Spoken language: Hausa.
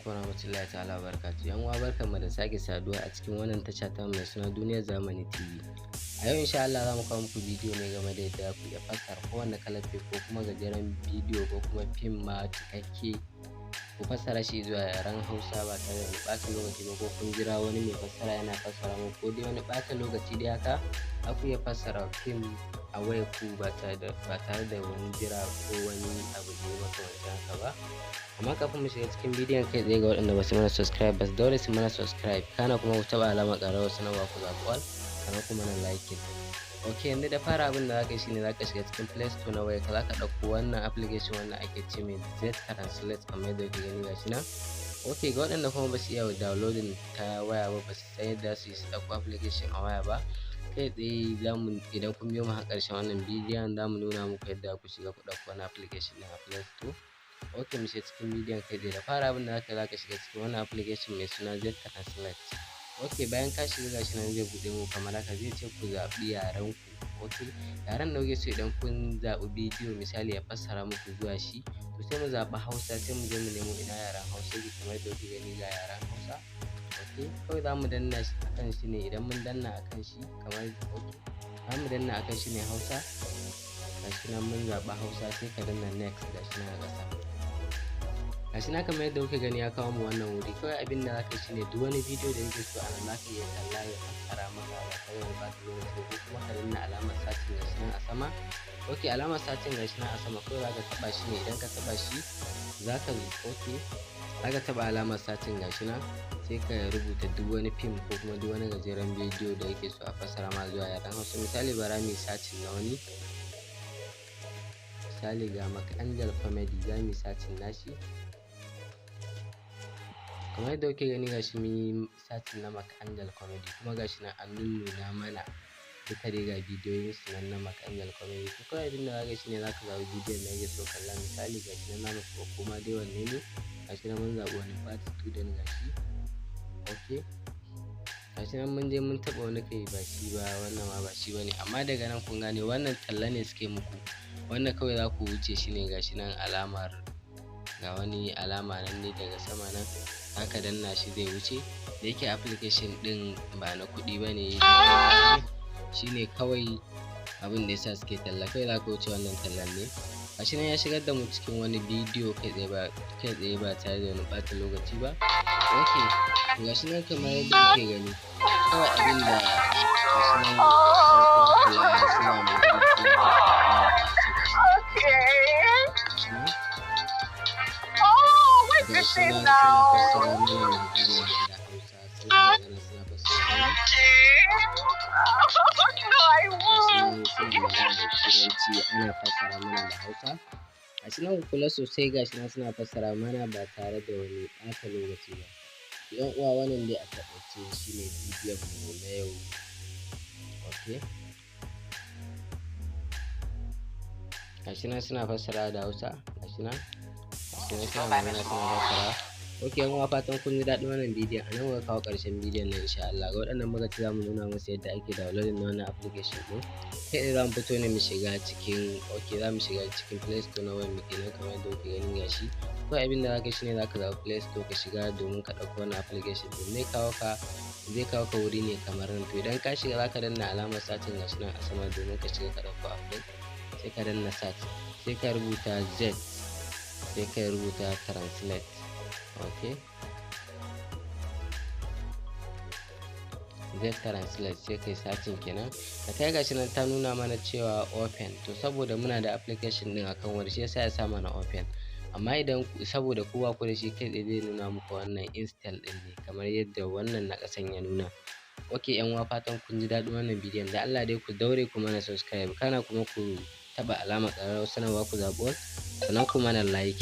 alaikum warahmatullahi ta'ala wabarakatuh. Yan uwa barkanmu da sake saduwa a cikin wannan tasha ta mai suna Duniyar Zamani TV. A yau insha Allah za mu kawo muku bidiyo ne game da yadda ku iya fassara kowanne kalar fim ko kuma gajeren bidiyo ko kuma fim ma cikakke ku fassara shi zuwa yaren Hausa ba tare da ɓata lokaci ba, ko kun jira wani mai fassara yana fassara muku, ko dai wani ɓata lokaci dai haka. Za ku iya fassara fim a wayar ku ba tare da wani jira ko wani abu da ya makamancin haka ba. Amma kafin mu shiga cikin bidiyon kai tsaye, ga waɗanda ba su mana subscribe ba su daure su mana subscribe, kana kuma ku taɓa alamar ƙararrawar sanarwa ku zaɓi all, sannan kuma na like. Ok, yanzu da fara abin da zaka yi shine zaka shiga cikin Play Store na wayarka, zaka ɗauko wannan application wanda ake ce mai ZAKA translate kamar yadda kuke gani gashi nan. Ok, ga waɗanda kuma ba su iya downloading ta waya ba, ba su san yadda su yi su ɗauko application a waya ba, kai tsaye idan kun biyo mu har ƙarshen wannan bidiyon za mu nuna muku yadda ku shiga ku ɗauko wannan application ɗin a Play Store. Ok, mu shiga cikin bidiyon kai tsaye. Da fara abin da zaka shiga cikin wannan application mai suna ZAKA translate. Ok, bayan ka shiga gashi nan zai buɗe muku kamar haka, zai ce ku zaɓi yaren ku. Ok, yaren da kuke so idan kun zaɓi bidiyo misali ya fassara muku zuwa shi, to sai mu zaɓi Hausa, sai mu je mu nemo ina yaren Hausa yake kamar yadda kuke gani ga yaren Hausa. Ok, kawai za mu danna shi akan shi ne, idan mun danna akan shi kamar ok, za mu danna akan shi ne Hausa. Gashi nan mun zaɓi Hausa, sai ka danna next gashi nan a ƙasa. Gashi na kamar yadda kuke gani ya kawo mu wannan wuri. Kawai abin da zaka yi shine duk wani bidiyo da yake so a nan zaka iya kalla ya fassara maka ba tare da ɓata lokaci ba, ko kuma ka danna alamar satin gashi nan a sama. Ok, alamar satin gashi nan a sama kawai zaka taɓa shi ne, idan ka taɓa shi zaka taɓa alamar satin gashi nan, sai ka rubuta duk wani fim ko kuma duk wani gajeren bidiyo da yake so a fassara ma zuwa yaren Hausa. Misali bara mu yi satin na wani, misali ga Angel comedy za mu yi satin nashi. Kamar yadda kuke gani gashi mun yi satin na Angel comedy, kuma gashi nan an nuna mana duka dai ga bidiyoyin su nan na Angel comedy. To kawai abin da zaka yi shine zaka zaɓi bidiyon da kake so kalla, misali gashi nan namu ko kuma dai wanne ne, gashi nan mun zaɓi wani part student gashi. Ok, gashi nan mun je mun taɓa wani kai ba shi ba, wannan ma ba shi bane, amma daga nan kun gane wannan talla ne suke muku, wannan kawai za ku wuce shi ne. Gashi nan alamar, ga wani alama nan ne daga sama nan, haka danna shi zai wuce. Da yake application din ba na kuɗi bane, shine kawai abin da yasa suke talla, kai za ka wuce wannan tallan ne. Gashi nan ya shigar da mu cikin wani bidiyo kai tsaye ba tare da wani ɓata lokaci ba. Ok, gashi nan kamar yadda kuke gani, kawai abin da gashi nan suna mai ana fassara mana da Hausa. Gashi nan ku kula sosai, gashi nan suna fassara mana ba tare da wani ɓata lokaci ba. Yan uwa wannan dai a taƙaice shine bidiyon mu na yau. Ok, gashi nan suna fassara da Hausa, gashi nan suna magana suna fassara. Ok, yan uwa fatan kun ji daɗin wannan bidiyon. A nan muka kawo ƙarshen bidiyon nan insha Allah. Ga waɗannan muka ci za mu nuna musu yadda ake downloading na wannan application ɗin. Kai tsaye za mu fito ne mu shiga cikin za mu shiga cikin Play Store na wayar mu kenan kamar yadda kuke gani gashi. Kawai abin da zaka yi shine zaka zaɓi Play Store ka shiga domin ka ɗauko wannan application ɗin. Zai kawo ka wuri ne kamar nan. To idan ka shiga zaka danna alamar satin gashi nan a sama domin ka shiga ka ɗauko app ɗin. Sai ka danna search, sai ka rubuta Z, sai ka rubuta translate. Ok, Z translate, sai kai satin kenan. Da kai gashi nan ta nuna mana cewa open, to saboda muna da application din akan wani shi yasa ya sa mana open, amma idan saboda ku ba ku da shi kai tsaye zai nuna muku wannan install din ne kamar yadda wannan na ƙasan ya nuna. Ok, yan uwa fatan kun ji daɗin wannan bidiyon. Da Allah dai ku daure ku mana subscribe, kana kuma ku taɓa alamar ƙararrawar sanarwa ku zaɓi all, sannan ku mana like.